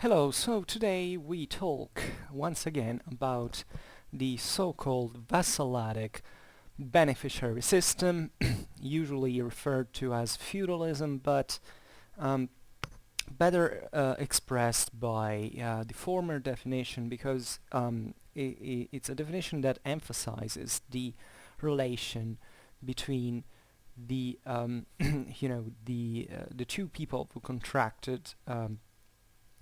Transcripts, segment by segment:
Hello, so today we talk once again about the so-called vassalatic beneficiary system, usually referred to as feudalism, but um, better expressed by the former definition because it's a definition that emphasizes the relation between the the two people who contracted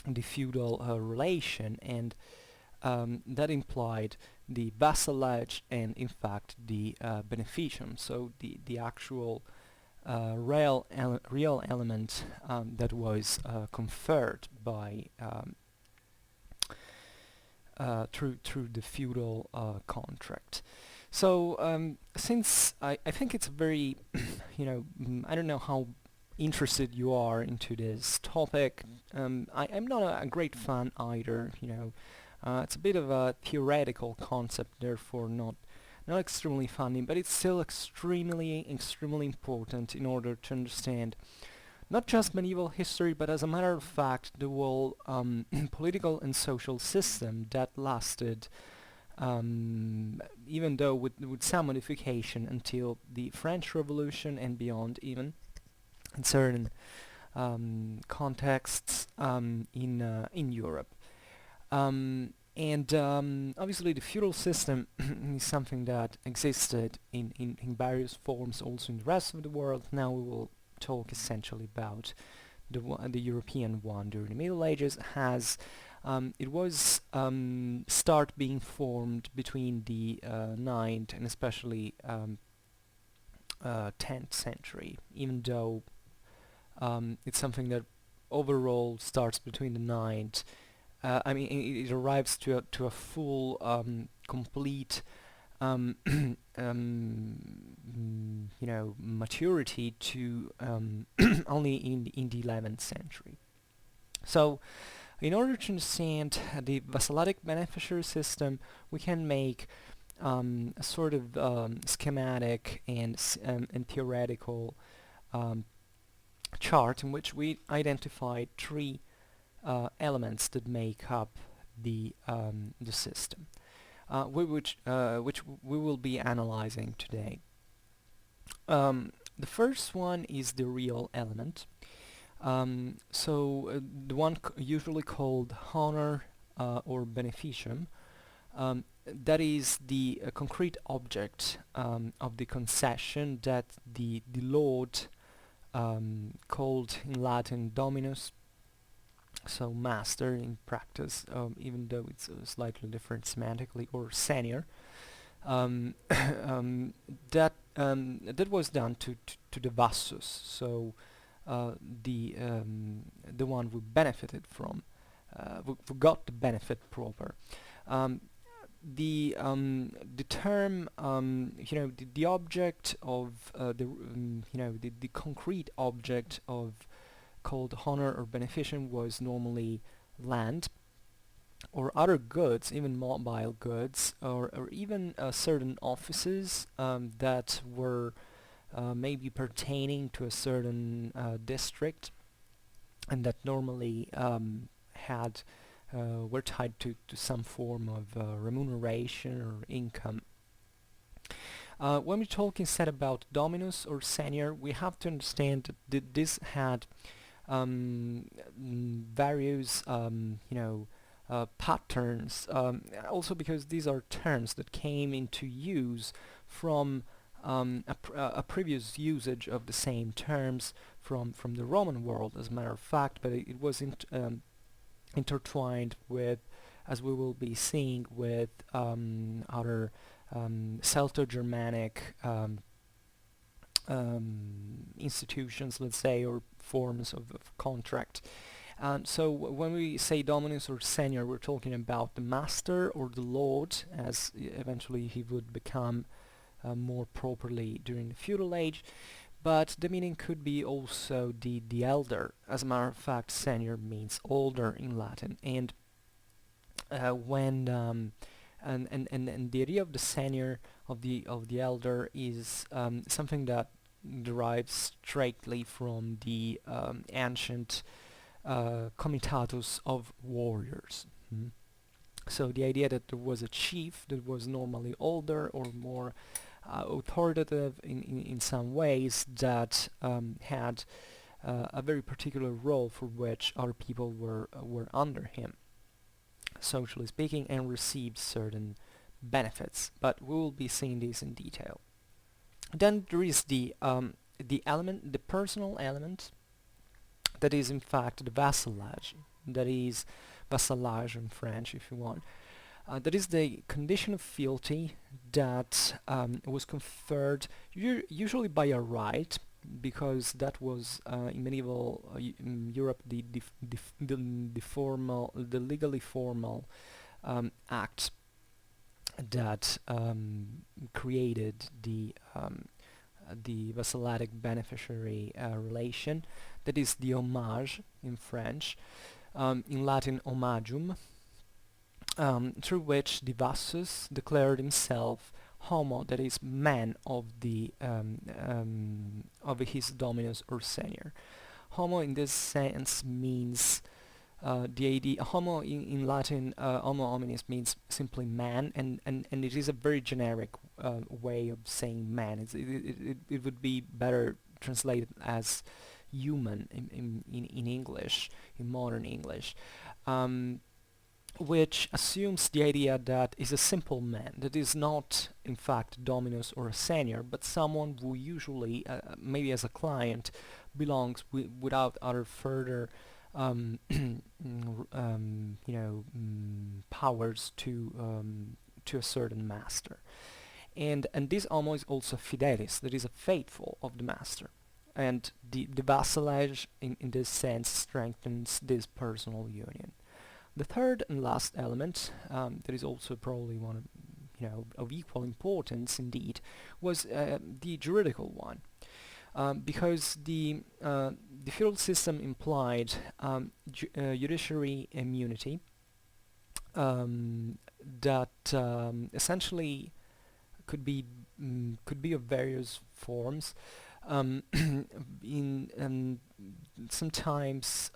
the feudal relation, and that implied the vassalage and in fact the beneficium, so the actual real element that was conferred by through the feudal contract. So since I think it's very I don't know how interested you are into this topic. I'm not a great fan either. It's a bit of a theoretical concept, therefore not extremely funny, but it's still extremely important in order to understand not just medieval history, but as a matter of fact, the whole political and social system that lasted, even though with some modification, until the French Revolution and beyond, even in certain contexts in Europe. And obviously the feudal system is something that existed in various forms also in the rest of the world. Now we will talk essentially about the European one during the Middle Ages. It was start being formed between the 9th and especially 10th century, even though it's something that overall starts between the 9th. It arrives to a full, complete, maturity to only in the 11th century. So, in order to understand the vassalatic beneficiary system, we can make a sort of schematic and theoretical chart in which we identified three elements that make up the system, which we will be analyzing today. The first one is the real element. The one usually called honor or beneficium. That is the concrete object of the concession that the lord, called in Latin dominus, so master in practice, even though it's slightly different semantically, or senior, that was done to the Vassus, so the one who benefited from, who got the benefit proper. The term, the object of the concrete object of called honor or beneficium was normally land or other goods, even mobile goods, or even certain offices that were maybe pertaining to a certain district, and that normally had were tied to some form of remuneration or income. When we talk instead about dominus or senior, we have to understand that this had various patterns, also because these are terms that came into use from a previous usage of the same terms from the Roman world, as a matter of fact, but it was intertwined with, as we will be seeing, with other Celto-Germanic institutions, let's say, or forms of contract. So when we say dominus or senior, we're talking about the master or the lord, as eventually he would become more properly during the feudal age. But the meaning could be also the elder. As a matter of fact, senior means older in Latin, and when and the idea of the senior, of the elder, is something that derives straightly from the ancient comitatus of warriors. So the idea that there was a chief that was normally older or more authoritative in some ways, that had a very particular role for which other people were under him, socially speaking, and received certain benefits. But we will be seeing this in detail. Then there is the element, the personal element, that is in fact the vassalage. That is vassalage in French, if you want. That is the condition of fealty that was conferred usually by a right, because that was in medieval Europe the legally formal act that created the vassalatic-beneficiary relation. That is the homage in French, in Latin homagium, through which the Vassus declared himself homo, that is man of his dominus or senior. Homo in this sense means the idea. Homo in Latin, homo hominis, means simply man, and it is a very generic way of saying man. It would be better translated as human in English, in modern English, which assumes the idea that is a simple man, that is not in fact dominus or a senior, but someone who usually, maybe as a client, belongs without other further powers to a certain master. And this homo is also fidelis, that is a faithful of the master. And the vassalage in this sense strengthens this personal union. The third and last element, that is also probably one of equal importance indeed, was the juridical one, because the feudal system implied judiciary immunity that essentially could be of various forms. Sometimes,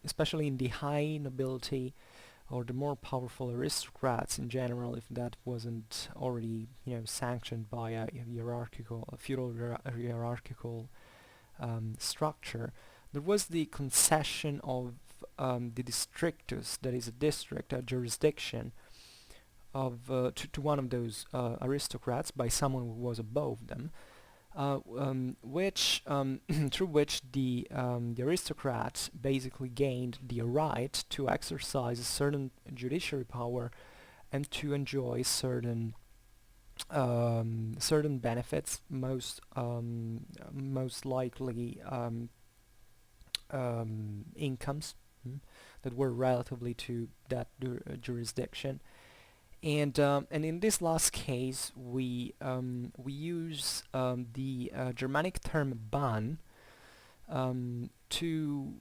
especially in the high nobility or the more powerful aristocrats in general, if that wasn't already sanctioned by a feudal hierarchical structure, there was the concession of the districtus, that is a district, a jurisdiction, of to one of those aristocrats by someone who was above them. Through which the aristocrat basically gained the right to exercise a certain judiciary power and to enjoy certain benefits, most likely incomes that were relatively to that jurisdiction. And in this last case, we use the Germanic term ban to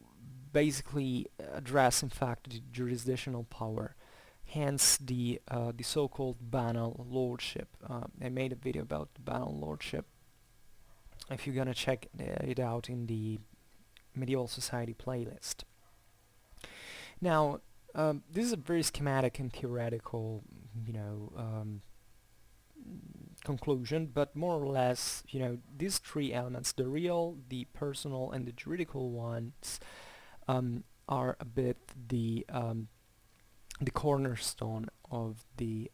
basically address, in fact, the jurisdictional power. Hence the so-called banal lordship. I made a video about the banal lordship. If you're gonna check it out in the medieval society playlist. Now, this is a very schematic and theoretical, conclusion, but more or less, these three elements, the real, the personal, and the juridical ones, are a bit the cornerstone of the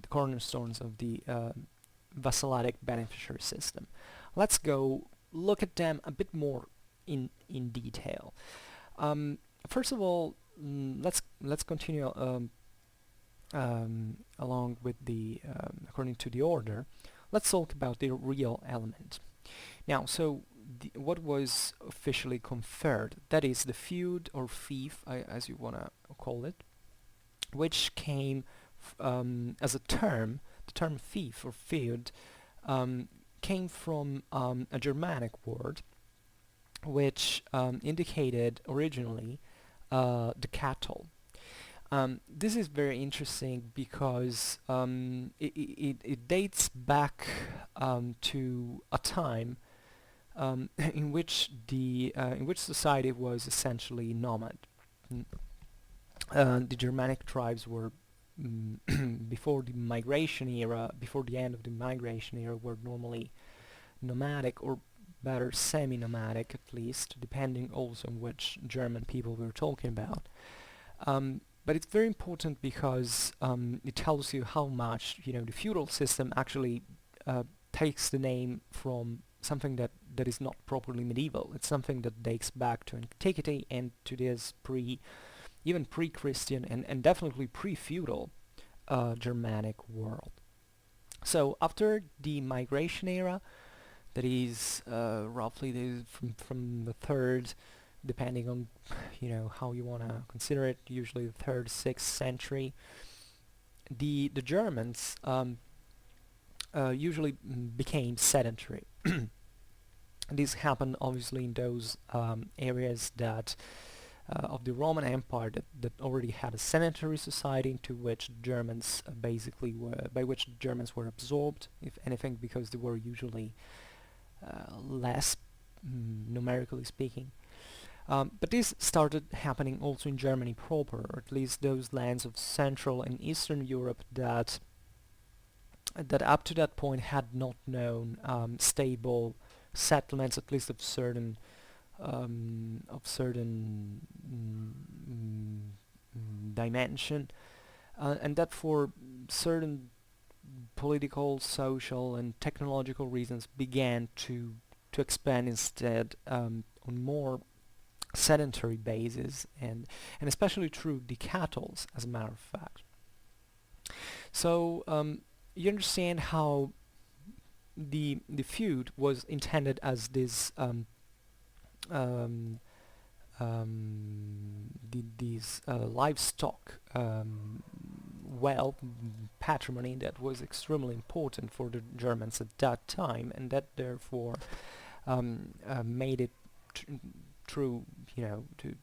cornerstones of the vassalatic-beneficiary system. Let's go look at them a bit more in detail. First of all, let's continue along with the according to the order. Let's talk about the real element. Now, so what was officially conferred? That is the feud or fief, as you wanna call it, which came as a term. The term fief or feud came from a Germanic word, which indicated originally the cattle. This is very interesting because it dates back to a time in which society was essentially nomad. Mm. The Germanic tribes were before the migration era, before the end of the migration era, were normally nomadic, or better semi-nomadic at least, depending also on which German people we're talking about. But it's very important because it tells you how much the feudal system actually takes the name from something that is not properly medieval. It's something that dates back to antiquity and to this even pre-Christian and definitely pre-feudal Germanic world. So after the migration era, that is roughly from the third, depending on how you want to consider it, usually the 3rd, 6th century, the Germans usually became sedentary. This happened obviously in those areas that of the Roman Empire that already had a sedentary society, into which Germans by which Germans were absorbed, if anything, because they were usually less, numerically speaking. But this started happening also in Germany proper, or at least those lands of Central and Eastern Europe that up to that point had not known stable settlements, at least of certain dimension, and that for certain political, social, and technological reasons began to expand instead on more sedentary basis, and especially through the cattles, as a matter of fact. So you understand how the feud was intended as this these livestock patrimony that was extremely important for the Germans at that time, and that therefore made it through to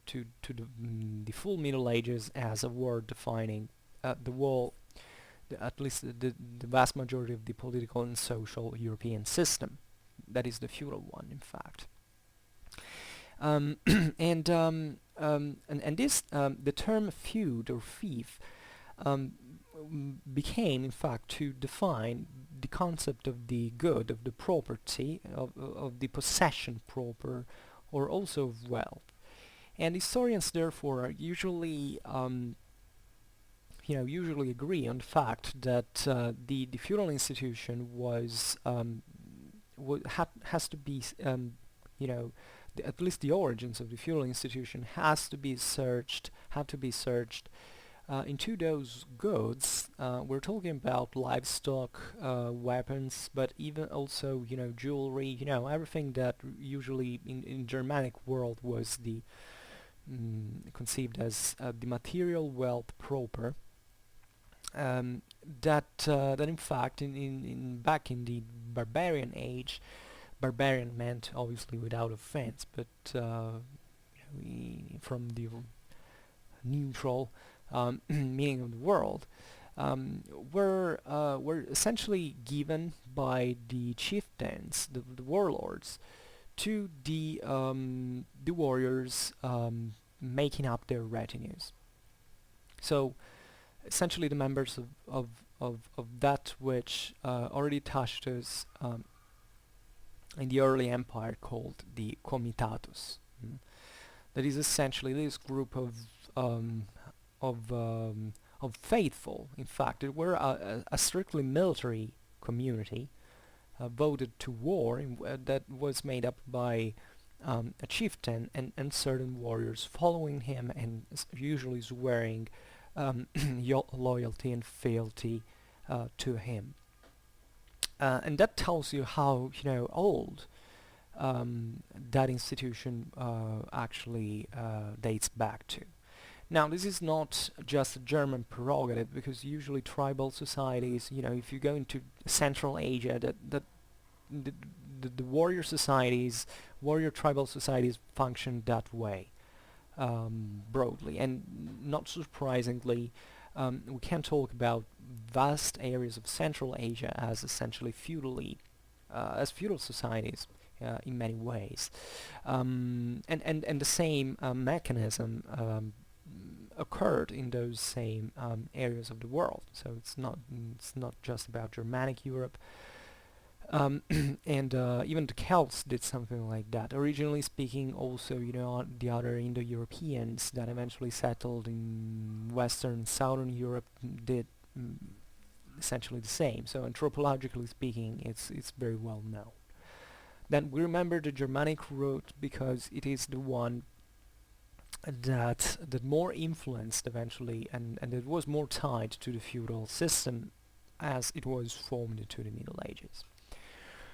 the full Middle Ages as a word defining at least the vast majority of the political and social European system. That is the feudal one, in fact. And this the term feud or fief became, in fact, to define the concept of the good, of the property, of the possession proper, or also of wealth. And historians, therefore, are usually usually agree on the fact that the feudal institution has to be at least the origins of the feudal institution have to be searched into those goods. We're talking about livestock, weapons, but even also jewelry, everything that usually in Germanic world was the conceived as the material wealth proper. That in fact back in the barbarian age, barbarian meant obviously without offense, but from the neutral meaning of the world, were essentially given by the chieftains, the warlords, to the warriors making up their retinues. So essentially the members of that which already touched us in the early empire, called the Comitatus. That is essentially this group of faithful. In fact, it were a strictly military community voted to war that was made up by a chieftain and certain warriors following him, and usually swearing loyalty and fealty to him. And that tells you how old that institution actually dates back to. Now, this is not just a German prerogative, because usually tribal societies, if you go into Central Asia, the warrior tribal societies function that way, broadly. And not surprisingly, we can talk about vast areas of Central Asia as essentially feudal societies, in many ways, and the same mechanism occurred in those same areas of the world. So it's not just about Germanic Europe. And even the Celts did something like that. Originally speaking, also, the other Indo-Europeans that eventually settled in Western, Southern Europe did essentially the same. So anthropologically speaking, it's very well known. Then we remember the Germanic root because it is the one that more influenced eventually, and it was more tied to the feudal system as it was formed into the Middle Ages.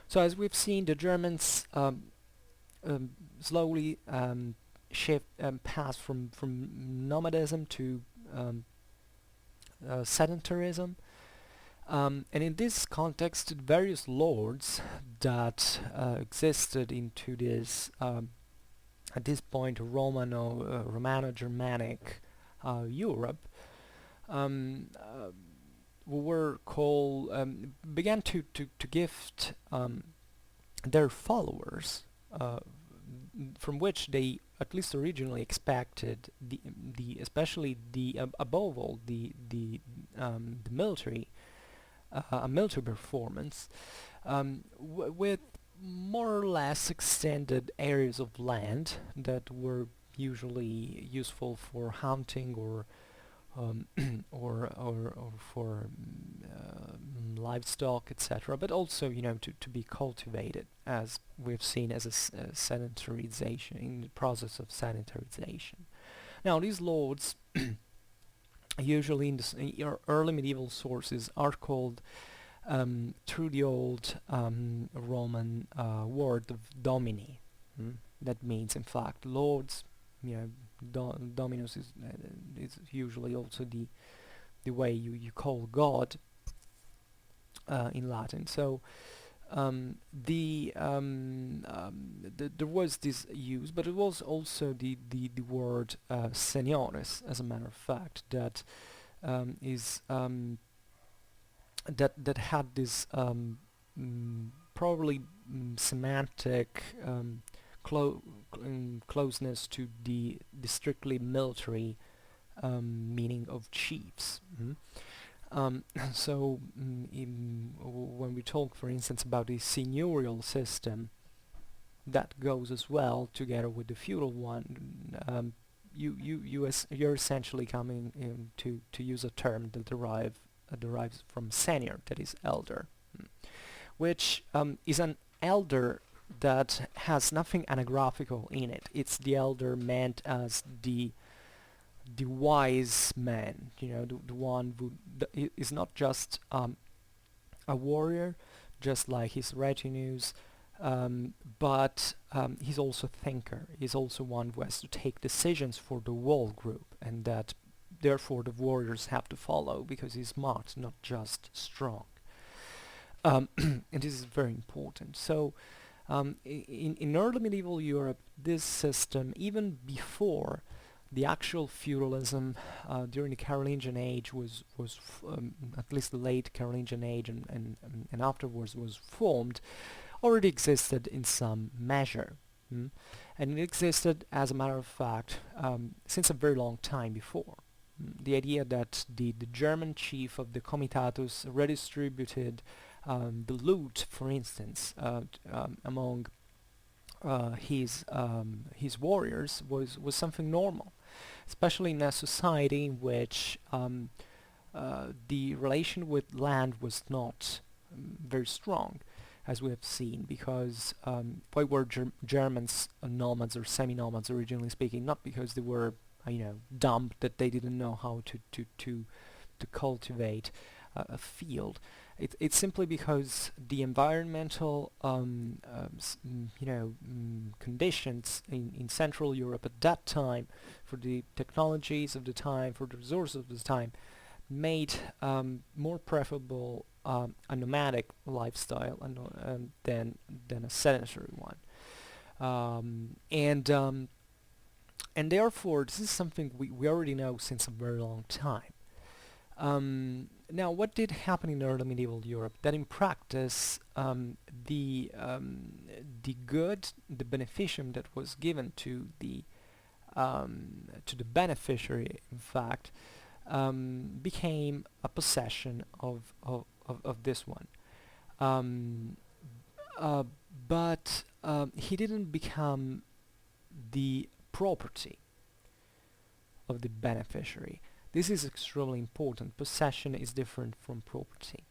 So as we've seen, the Germans slowly pass from nomadism to sedentarism, and in this context, various lords that existed into this at this point Romano-Germanic Europe were called began to gift their followers, from which they at least originally expected the especially the above all the military a military performance, with more or less extended areas of land that were usually useful for hunting or for livestock, etc., but also, to be cultivated, as we've seen as a sedentarization, in the process of sedentarization. Now, these lords, usually in the early medieval sources, are called, through the old Roman word of Domini. That means, in fact, lords. Dominus is usually also the way you call God in Latin. So there was this use, but it was also the word seniores, as a matter of fact, that is that had this probably semantic closeness to the strictly military meaning of chiefs. So when we talk, for instance, about the seigneurial system, that goes as well together with the feudal one. You're essentially coming to use a term that derives from senior, that is elder, which is an elder that has nothing anagraphical in it. It's the elder meant as the wise man, the one who is not just a warrior, just like his retinues, but he's also a thinker. He's also one who has to take decisions for the whole group, and that therefore the warriors have to follow because he's smart, not just strong. And this is very important. So in early medieval Europe, this system, even before the actual feudalism during the Carolingian age was at least the late Carolingian age and afterwards was formed, already existed in some measure. And it existed, as a matter of fact, since a very long time before. The idea that the German chief of the Comitatus redistributed the loot, for instance, among his warriors was something normal, especially in a society in which the relation with land was not very strong, as we have seen, because why were Germans nomads or semi-nomads, originally speaking? Not because they were dumb, that they didn't know how to cultivate a field. It's simply because the environmental conditions in Central Europe at that time, for the technologies of the time, for the resources of the time, made more preferable a nomadic lifestyle than a sedentary one. And therefore, this is something we already know since a very long time. Now, what did happen in early medieval Europe? That in practice, the good, the beneficium that was given to the beneficiary, in fact, became a possession of this one. Um, uh, but he didn't become the property of the beneficiary. This is extremely important. Possession is different from property.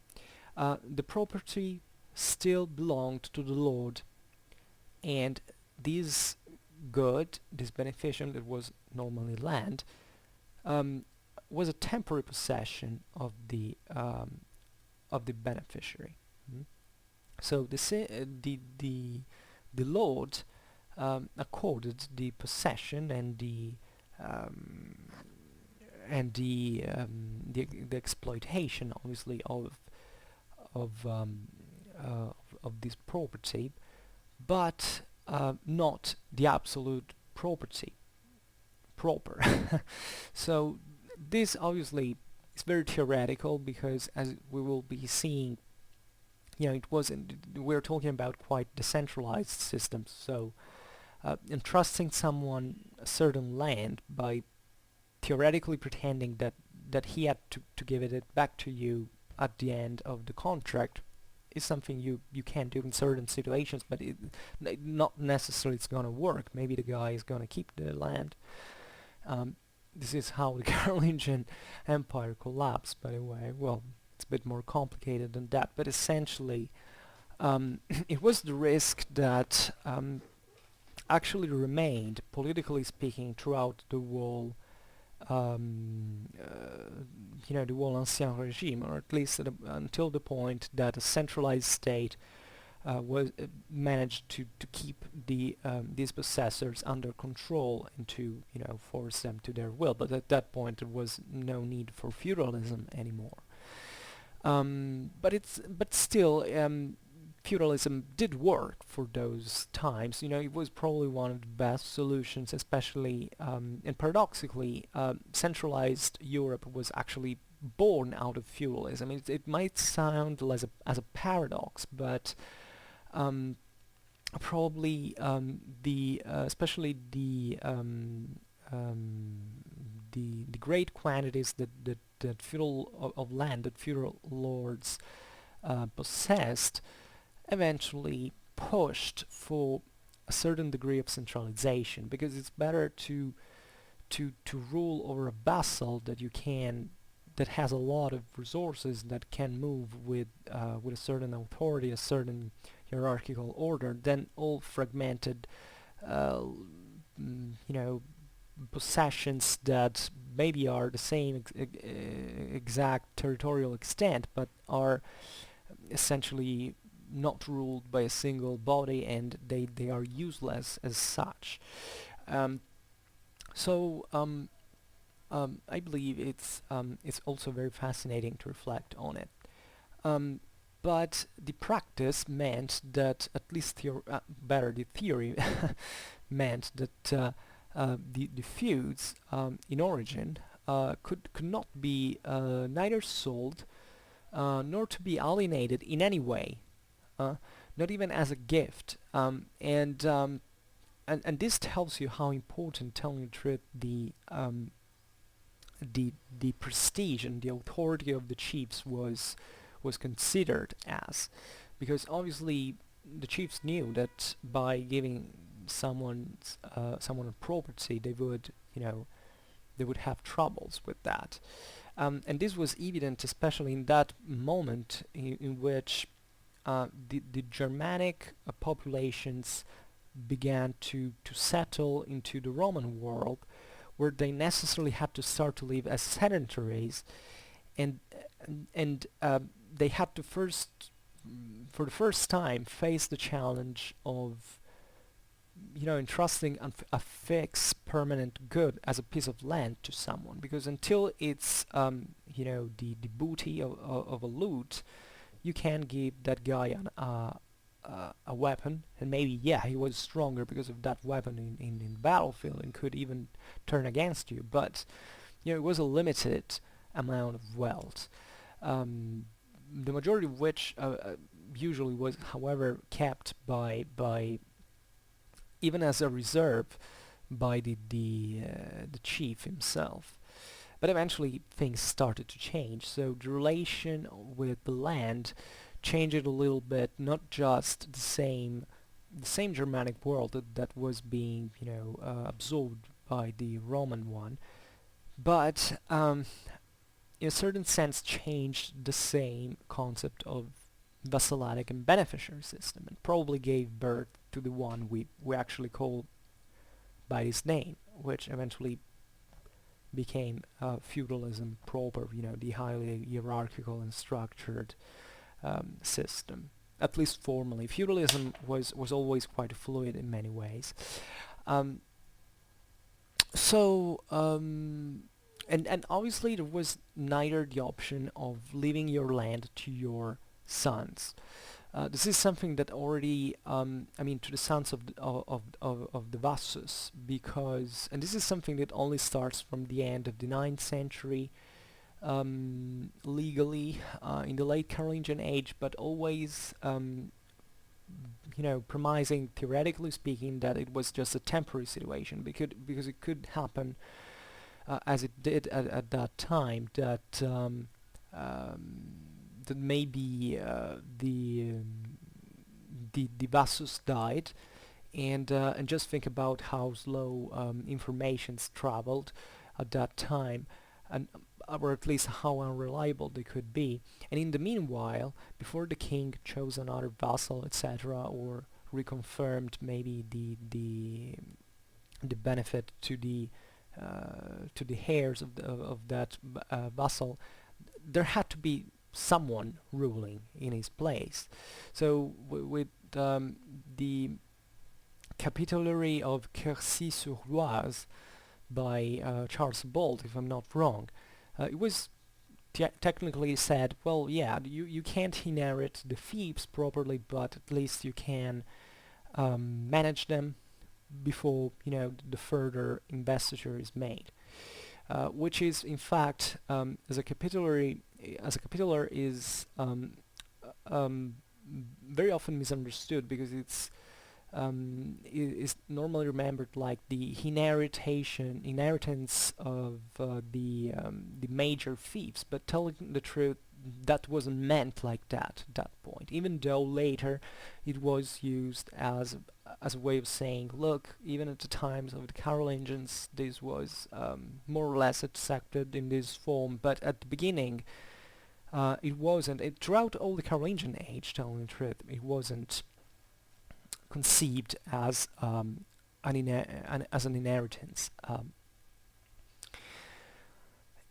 The property still belonged to the lord, and this good, this beneficium that was normally land, um, was a temporary possession of the beneficiary. Mm. So the lord accorded the possession um, the exploitation, obviously, of um, of this property, but not the absolute property proper. So this obviously is very theoretical, because as we will be seeing, we're talking about quite decentralized systems. So entrusting someone a certain land by theoretically pretending that he had to give it back to you at the end of the contract is something you can do in certain situations, but not necessarily it's gonna work. Maybe the guy is gonna keep the land. This is how the Carolingian Empire collapsed, by the way. Well, it's a bit more complicated than that, but essentially it was the risk that actually remained, politically speaking, throughout the whole the whole ancien regime, or at least until the point that a centralized state was managed to keep these possessors under control and to force them to their will. But at that point there was no need for feudalism anymore. But still, feudalism did work for those times. It was probably one of the best solutions, especially and paradoxically, centralized Europe was actually born out of feudalism. It might sound as a paradox, but probably the especially the great quantities that feudal of land that feudal lords possessed eventually pushed for a certain degree of centralization, because it's better to rule over a vassal that has a lot of resources, that can move with a certain authority, a certain hierarchical order, than all fragmented possessions that maybe are the same exact territorial extent, but are essentially not ruled by a single body, and they are useless as such. So I believe it's also very fascinating to reflect on it. But the practice meant that, at least the theory meant that the feuds in origin could not be neither sold nor to be alienated in any way, not even as a gift. And this tells you how important, telling the truth, the prestige and the authority of the chiefs was considered as, because obviously the chiefs knew that by giving someone a property, they would have troubles with that. And this was evident especially in that moment in which the Germanic populations began to settle into the Roman world, where they necessarily had to start to live as sedentaries, and they had to for the first time, face the challenge of entrusting a fixed permanent good as a piece of land to someone, because until it's the booty of a loot, you can give that guy a weapon, and maybe he was stronger because of that weapon in the battlefield and could even turn against you, but it was a limited amount of wealth. the majority of which usually was, however, kept by even as a reserve by the chief himself. But eventually things started to change, so the relation with the land changed a little bit, not just the same Germanic world that was being, absorbed by the Roman one, but in a certain sense changed the same concept of vassalatic and beneficiary system, and probably gave birth to the one we actually call by this name, which eventually became feudalism proper, the highly hierarchical and structured system. At least formally, feudalism was always quite fluid in many ways. And obviously there was neither the option of leaving your land to your sons. This is something that already, to the sons of the Vassus, and this is something that only starts from the end of the 9th century, legally, in the late Carolingian age, but always, premising, theoretically speaking, that it was just a temporary situation, because it could happen, as it did at that time, that maybe the Vassus died, and just think about how slow informations traveled at that time, and or at least how unreliable they could be. And in the meanwhile, before the king chose another vassal, etc., or reconfirmed maybe the benefit to the heirs of that vassal, there had to be someone ruling in his place. So with the Capitulary of Quercy-sur-Oise by Charles Bolt, if I'm not wrong, it was technically said, well, yeah, you can't inherit the fiefs properly, but at least you can manage them before the further investiture is made, which is in fact, as a capitular is very often misunderstood, because it's is normally remembered like the inheritance of the major fiefs, but telling the truth, that wasn't meant like that at that point, even though later it was used as a way of saying, look, even at the times of the Carolingians this was more or less accepted in this form, but at the beginning it wasn't. Throughout all the Carolingian age, telling the truth, it wasn't conceived as an inheritance,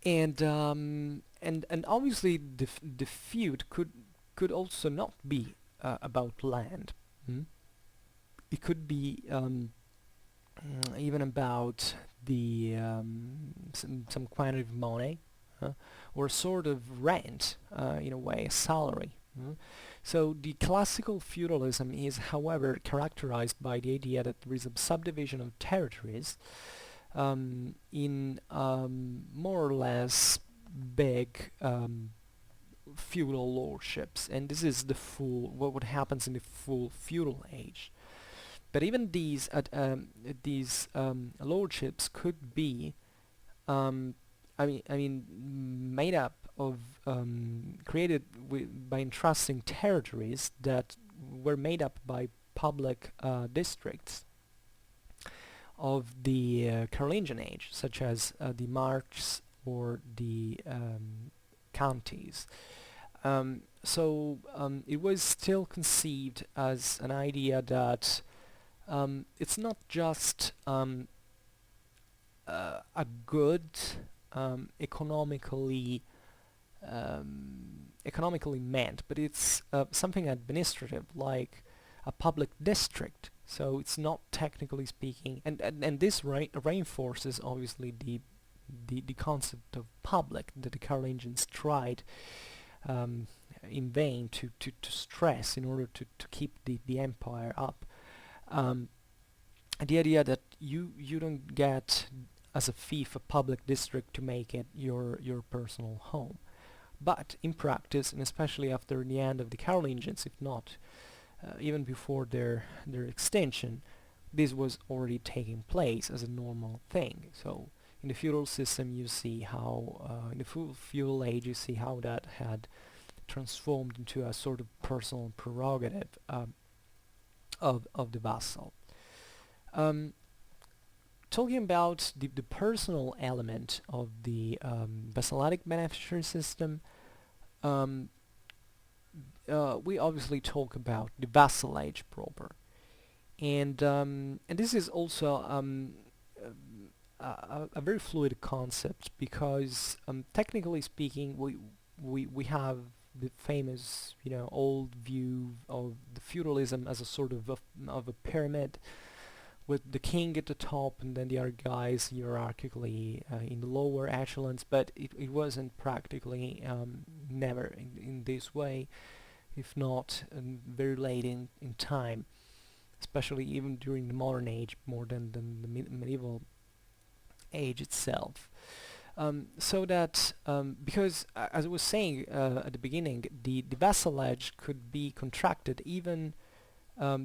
and obviously the feud could also not be about land. It could be even about the some quantity of money, or sort of rent, in a way, a salary. So the classical feudalism is, however, characterized by the idea that there is a subdivision of territories in more or less big feudal lordships, and this is what happens in the full feudal age. But even these lordships could be, made up of created by entrusting territories that were made up by public districts of the Carolingian age, such as the marks or the counties. It was still conceived as an idea that it's not just a good economically meant, but it's something administrative, like a public district. So it's not, technically speaking, and this reinforces obviously the concept of public that the Carolingians tried in vain to stress in order to keep the empire up. The idea that you don't get as a fief a public district to make it your personal home, But in practice, and especially after the end of the Carolingians, if not even before their extinction, this was already taking place as a normal thing. So in the feudal system, you see how in the feudal age, you see how that had transformed into a sort of personal prerogative of the vassal. Talking about the personal element of the vassalatic-beneficiary system, we obviously talk about the vassalage proper, and this is also a very fluid concept, because technically speaking, we have the famous, old view of the feudalism as a sort of a pyramid, with the king at the top and then the other guys hierarchically in the lower echelons, but it wasn't practically never in this way, if not very late in time, especially even during the modern age, more than the medieval age itself. So that, because as I was saying at the beginning, the vassalage could be contracted even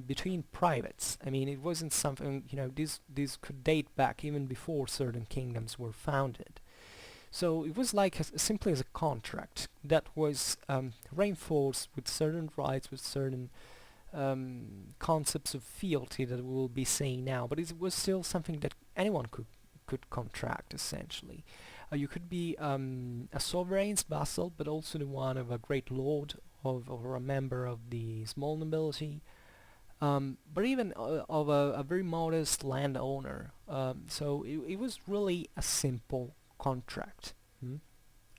between privates. I mean, it wasn't something, this could date back even before certain kingdoms were founded. So it was like simply as a contract that was reinforced with certain rights, with certain concepts of fealty that we will be seeing now, but it was still something that anyone could contract, essentially. You could be a sovereign's vassal, but also the one of a great lord, or a member of the small nobility, but even of a very modest landowner. So it was really a simple contract.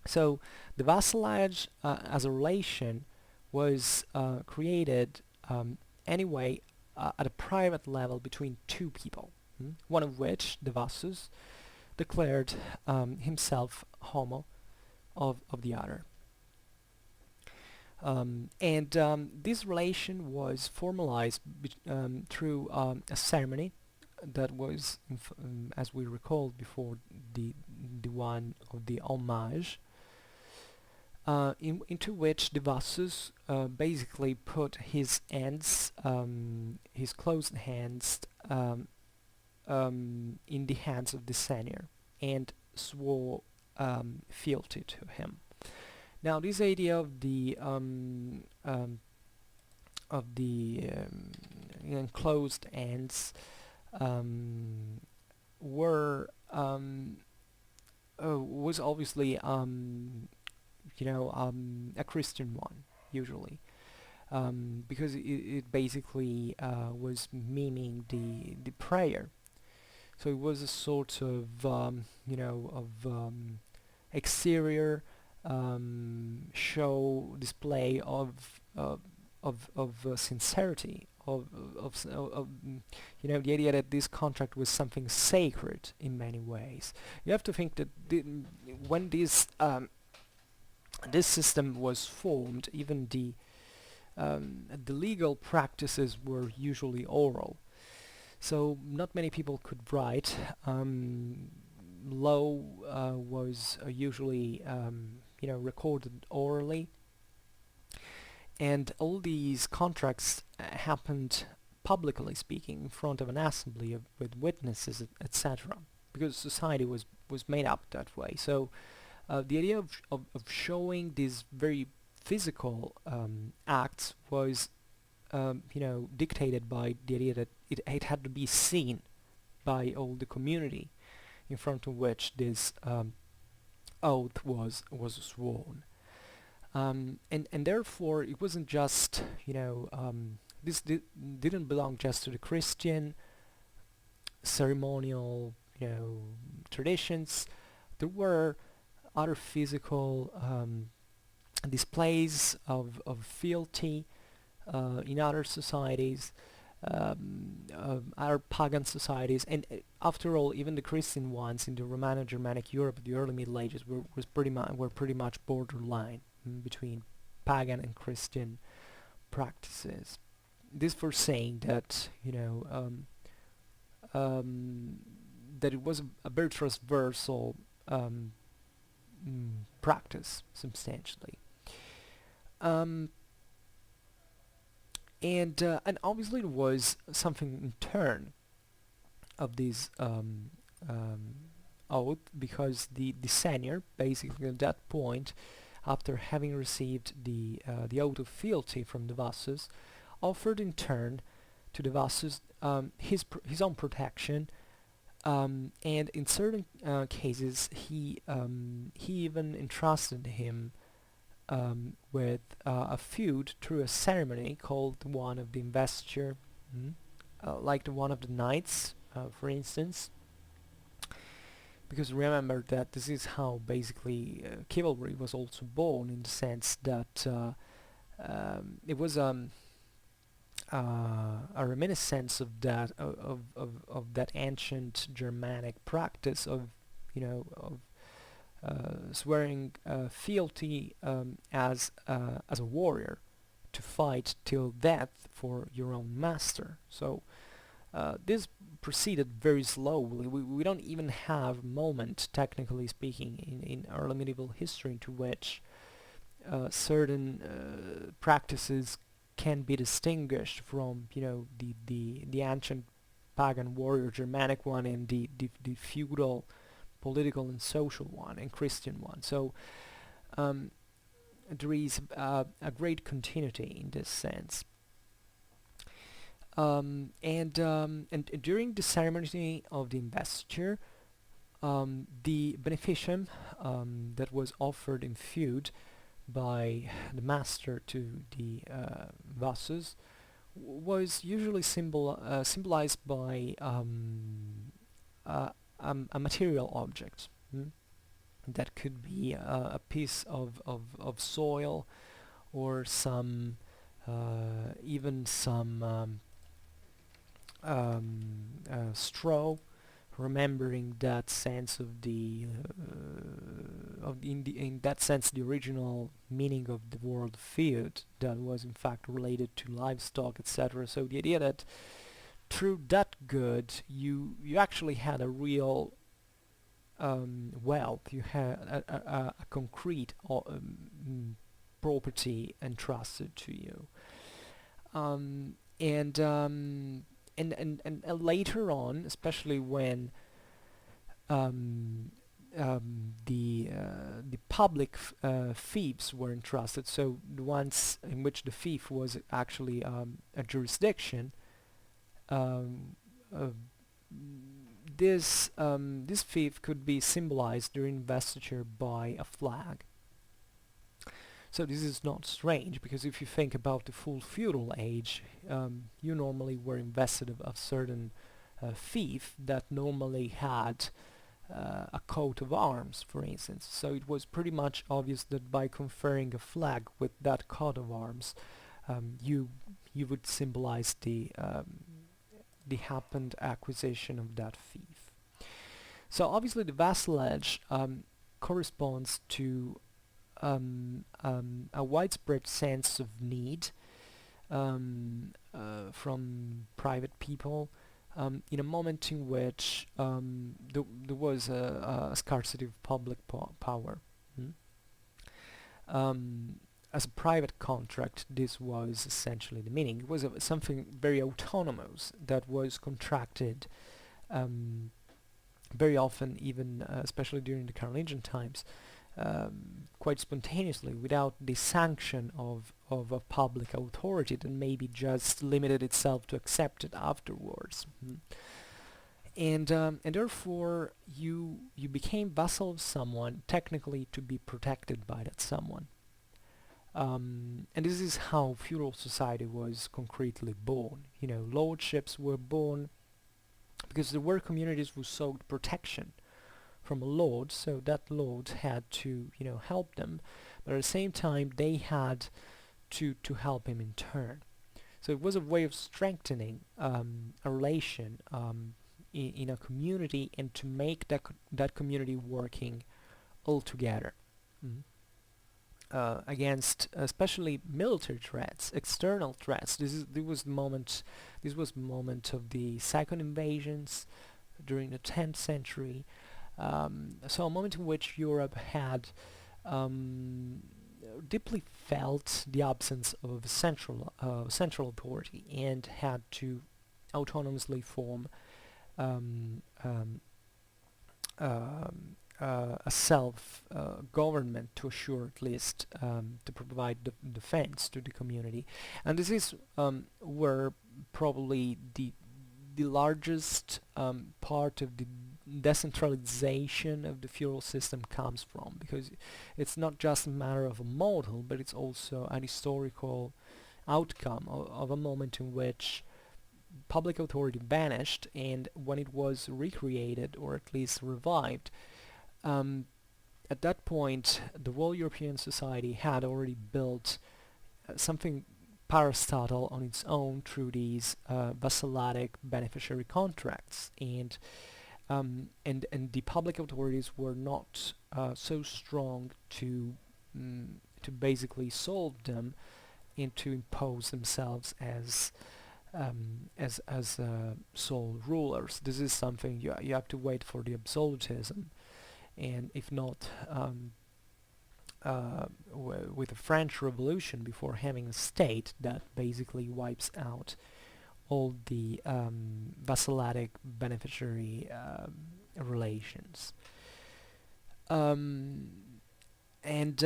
So the vassalage as a relation was created anyway at a private level between two people, one of which, the Vassus, declared himself homo of the other. And this relation was formalized through a ceremony that was, as we recalled before, the one of the homage, into which the Vassus basically put his hands, his closed hands, in the hands of the senior, and swore fealty to him. Now, this idea of the enclosed hands was obviously a Christian one, usually, because it basically was miming the prayer. So it was a sort of exterior show display of sincerity, of the idea that this contract was something sacred in many ways. You have to think that when this system was formed, even the legal practices were usually oral. So not many people could write. Law was usually recorded orally, and all these contracts happened publicly speaking in front of an assembly with witnesses, etc., because society was made up that way. So the idea of showing these very physical acts was dictated by the idea that it had to be seen by all the community in front of which this oath was sworn, and therefore it wasn't just this didn't belong just to the Christian ceremonial traditions. There were other physical displays of fealty in other societies, other pagan societies, and after all, even the Christian ones in the Romano-Germanic Europe of the early Middle Ages were pretty much borderline between pagan and Christian practices. This for saying that that it was a very transversal practice substantially. Um, and obviously it was something in turn of this oath, because the senior, basically at that point, after having received the oath of fealty from the Vassus, offered in turn to the Vassus his own protection, and in certain cases he even entrusted him with a feud through a ceremony called the one of the investiture, like the one of the knights, for instance. Because remember that this is how basically chivalry was also born, in the sense that it was a reminiscence of that of that ancient Germanic practice of swearing fealty as a warrior, to fight till death for your own master. So this proceeded very slowly. We don't even have a moment, technically speaking, in early medieval history into which certain practices can be distinguished from the ancient pagan warrior Germanic one, and the feudal political and social one and Christian one. So there is a great continuity in this sense. And during the ceremony of the investiture, the beneficium that was offered in feud by the master to the Vassus was usually symbolized by a material object. That could be a piece of soil, or some even some straw, remembering that sense of in that sense the original meaning of the word feud, that was in fact related to livestock, etc. So the idea that through that good you actually had a real wealth, you had a concrete property entrusted to you. And later on, especially when the public fiefs were entrusted, so the ones in which the fief was actually a jurisdiction, this fief could be symbolized during investiture by a flag. So this is not strange, because if you think about the full feudal age, you normally were invested of a certain fief that normally had a coat of arms, for instance. So it was pretty much obvious that by conferring a flag with that coat of arms, you would symbolize the happened acquisition of that fief. So obviously the vassalage corresponds to a widespread sense of need from private people in a moment in which there was a scarcity of public power. As a private contract, this was essentially the meaning. It was something very autonomous that was contracted very often, even especially during the Carolingian times, quite spontaneously, without the sanction of a public authority that maybe just limited itself to accept it afterwards. And therefore you became vassal of someone, technically to be protected by that someone. And this is how feudal society was concretely born. Lordships were born because there were communities who sought protection from a lord, so that lord had to help them, but at the same time they had to help him in turn. So it was a way of strengthening a relation in a community, and to make that community working all together against especially military threats, external threats. This was the moment of the second invasions during the 10th century. So a moment in which Europe had deeply felt the absence of a central authority and had to autonomously form um, um, a self-government to assure at least to provide defense to the community. And this is where probably the largest part of the decentralization of the feudal system comes from, because it's not just a matter of a model, but it's also an historical outcome of a moment in which public authority vanished, and when it was recreated or at least revived, um, at that point the whole European society had already built something parastatal on its own through these vassalatic-beneficiary contracts, and the public authorities were not so strong to basically solve them and to impose themselves as sole rulers. This is something you have to wait for the absolutism, and if not with the French Revolution, before having a state that basically wipes out all the vassalatic-beneficiary relations. Um, and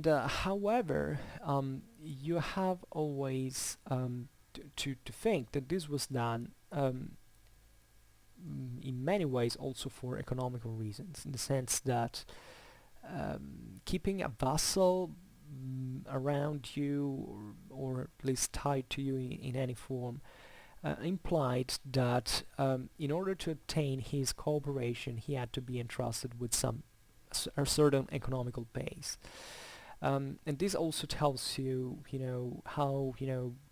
however, you have always to think that this was done in many ways also for economical reasons, in the sense that keeping a vassal around you, or at least tied to you in any form, implied that in order to obtain his cooperation he had to be entrusted with a certain economical base. And this also tells you, how,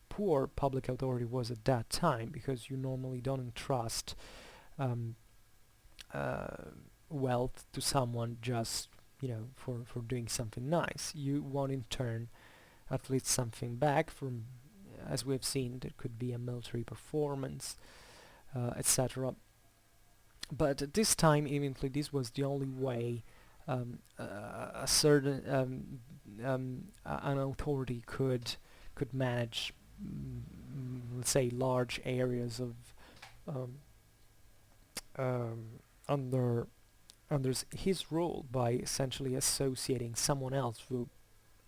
poor public authority was at that time, because you normally don't entrust um, wealth to someone just, for doing something nice. You want in turn at least something back from, as we've seen, there could be a military performance, etc. But at this time, evidently, this was the only way a certain an authority could manage, let's say, large areas of um, under his rule, by essentially associating someone else who,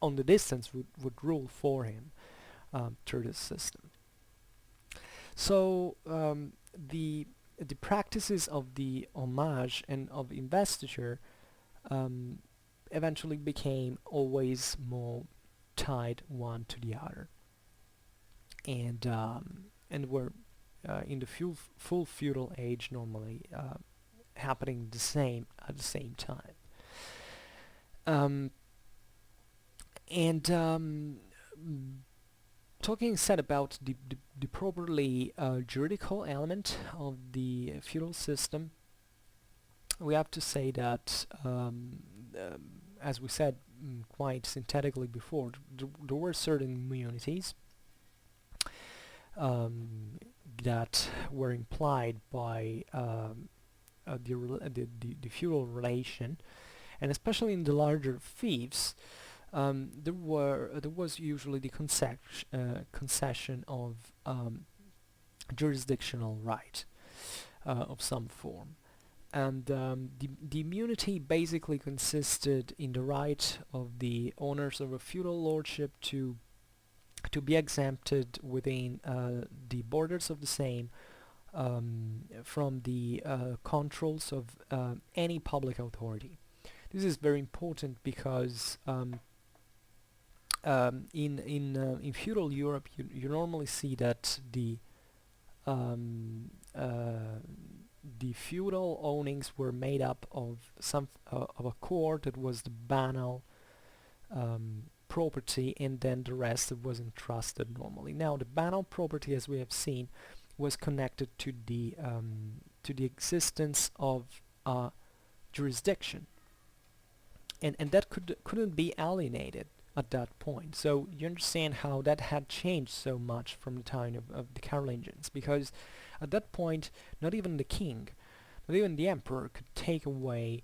on the distance, would rule for him through this system. So the practices of the homage and of investiture eventually became always more tied one to the other, and were in the full feudal age normally happening at the same time. And talking instead about the properly juridical element of the feudal system, we have to say that, as we said quite synthetically before, there were certain immunities that were implied by the feudal relation, and especially in the larger fiefs, there was usually the concession of jurisdictional right of some form. And the immunity basically consisted in the right of the owners of a feudal lordship to be exempted within the borders of the same from the controls of any public authority. This is very important because in feudal Europe you normally see that the feudal ownings were made up of of a core that was the banal property, and then the rest that was entrusted normally. Now the banal property, as we have seen, was connected to the existence of jurisdiction, and that couldn't be alienated at that point. So you understand how that had changed so much from the time of the Carolingians, because at that point not even the king, not even the emperor could take away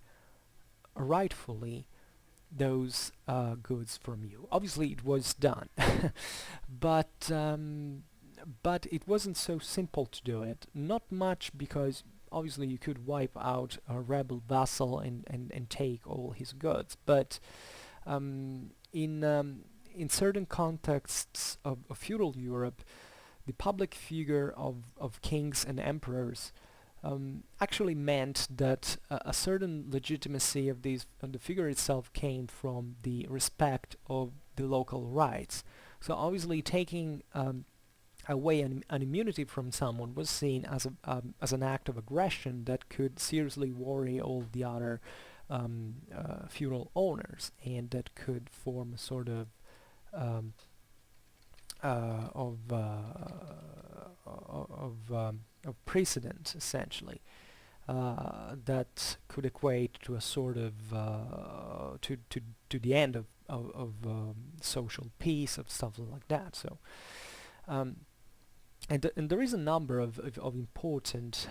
rightfully those goods from you. Obviously, it was done, but but it wasn't so simple to do it. Not much, because obviously you could wipe out a rebel vassal and take all his goods, but um, in um, in certain contexts of feudal Europe, the public figure of kings and emperors actually meant that a certain legitimacy of the figure itself came from the respect of the local rights. So obviously taking away an immunity from someone was seen as an act of aggression that could seriously worry all the other feudal owners, and that could form a sort of um, uh, of uh, of precedent, essentially, that could equate to a sort of to the end of social peace, of stuff like that. So um, and there is a number of important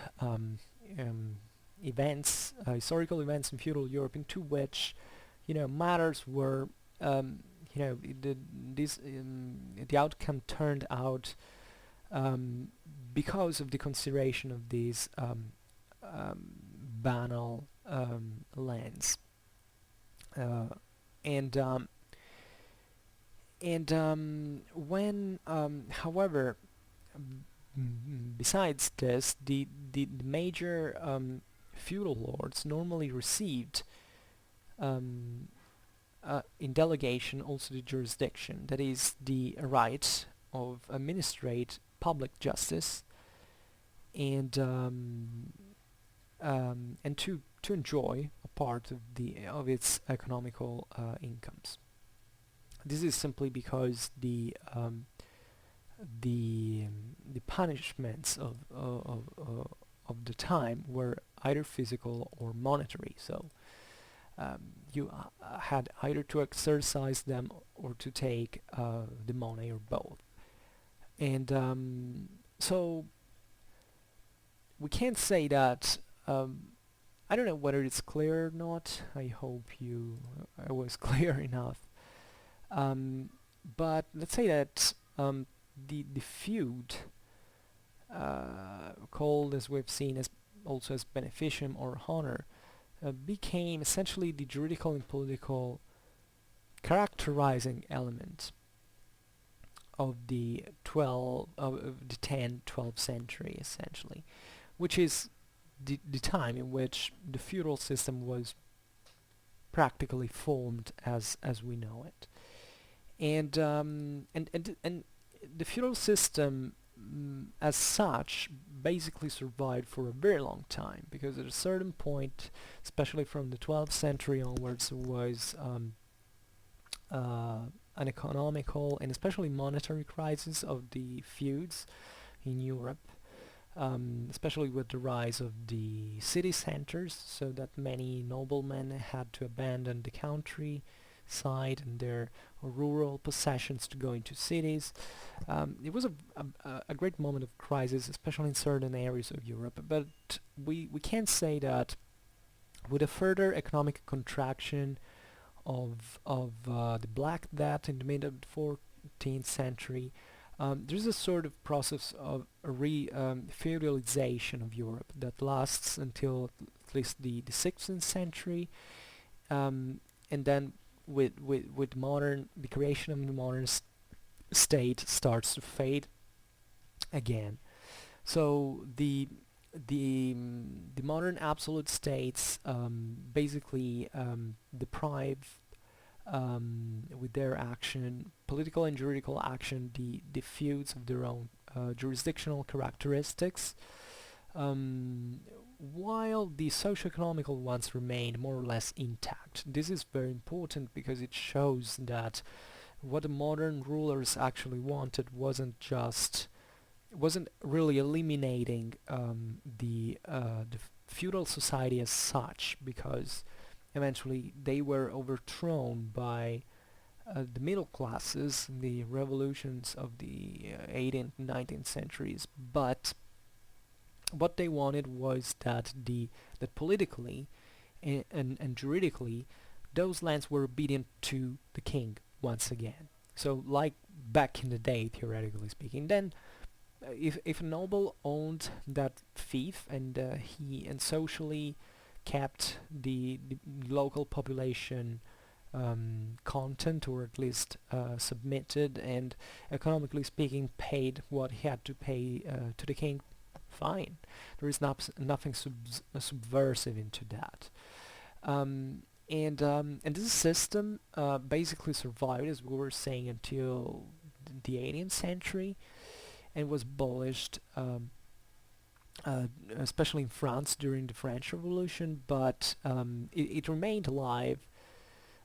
events, historical events in feudal Europe, into which matters were the outcome turned out because of the consideration of these banal lands, uh, and when however, besides this, the major feudal lords normally received in delegation also the jurisdiction, that is, the right of administrate public justice, and to enjoy a part of its economical incomes. This is simply because the punishments of the time were either physical or monetary. So you had either to exercise them or to take the money, or both. And so we can't say that. I don't know whether it's clear or not. I hope I was clear enough. But let's say that the feud, called, as we've seen, as also as beneficium or honor, became essentially the juridical and political characterizing element of the 10th, 12th century, essentially, which is the time in which the feudal system was practically formed as we know it. And the feudal system, as such, basically survived for a very long time, because at a certain point, especially from the 12th century onwards, was an economical and especially monetary crisis of the feuds in Europe, especially with the rise of the city centers, so that many noblemen had to abandon the country side and their rural possessions to go into cities. It was a great moment of crisis, especially in certain areas of Europe, but we can't say that with a further economic contraction of the Black Death in the mid of the 14th century, there's a sort of process of feudalization of Europe that lasts until at least the 16th century, and then with the creation of the modern state starts to fade again. So the modern absolute states basically deprive, with their action, political and juridical action, the feuds of their own jurisdictional characteristics, while the socio-economical ones remained more or less intact. This is very important because it shows that what the modern rulers actually wanted wasn't really eliminating the feudal society as such, because eventually they were overthrown by the middle classes, the revolutions of the 18th and 19th centuries. But what they wanted was that politically and juridically, those lands were obedient to the king once again. So like back in the day, theoretically speaking. Then if a noble owned that fief and socially kept the local population content, or at least submitted, and economically speaking paid what he had to pay to the king, fine. There is nothing subversive into that. And this system basically survived, as we were saying, until the 18th century, and was abolished, especially in France during the French Revolution, but it remained alive,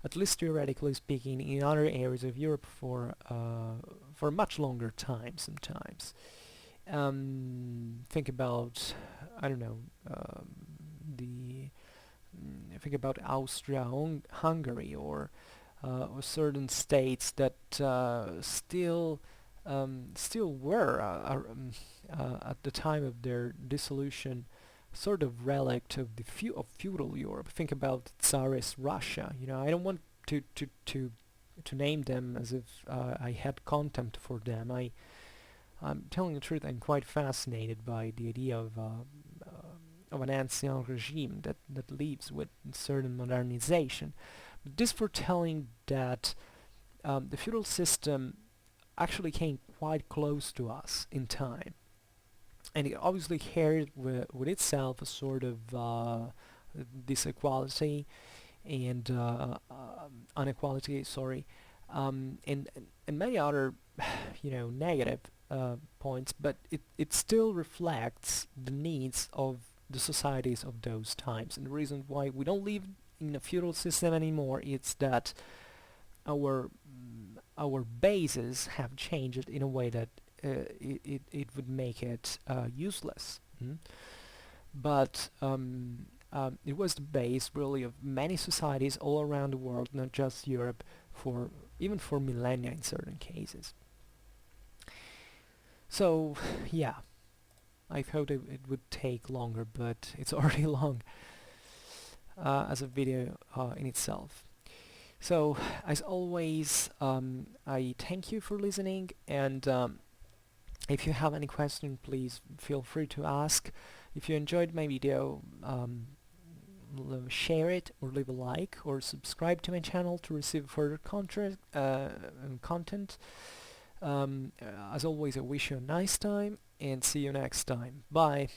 at least theoretically speaking, in other areas of Europe for a much longer time sometimes. Think about, I don't know, think about Austria-Hungary, or certain states that still were at the time of their dissolution sort of relic of the feudal Europe. Think about Tsarist Russia. I don't want to name them as if I had contempt for them. I'm telling the truth, I'm quite fascinated by the idea of an ancien regime that leaves with certain modernization. But this foretelling that the feudal system actually came quite close to us in time, and it obviously carried with itself a sort of disequality and inequality, sorry, and many other negative points, but it still reflects the needs of the societies of those times. And the reason why we don't live in a feudal system anymore is that our bases have changed in a way that it would make it useless. But it was the base really of many societies all around the world, not just Europe, even for millennia in certain cases. So yeah, I thought it would take longer, but it's already long as a video in itself. So as always, I thank you for listening, and if you have any question, please feel free to ask. If you enjoyed my video, share it, or leave a like, or subscribe to my channel to receive further content. As always, I wish you a nice time, and see you next time. Bye.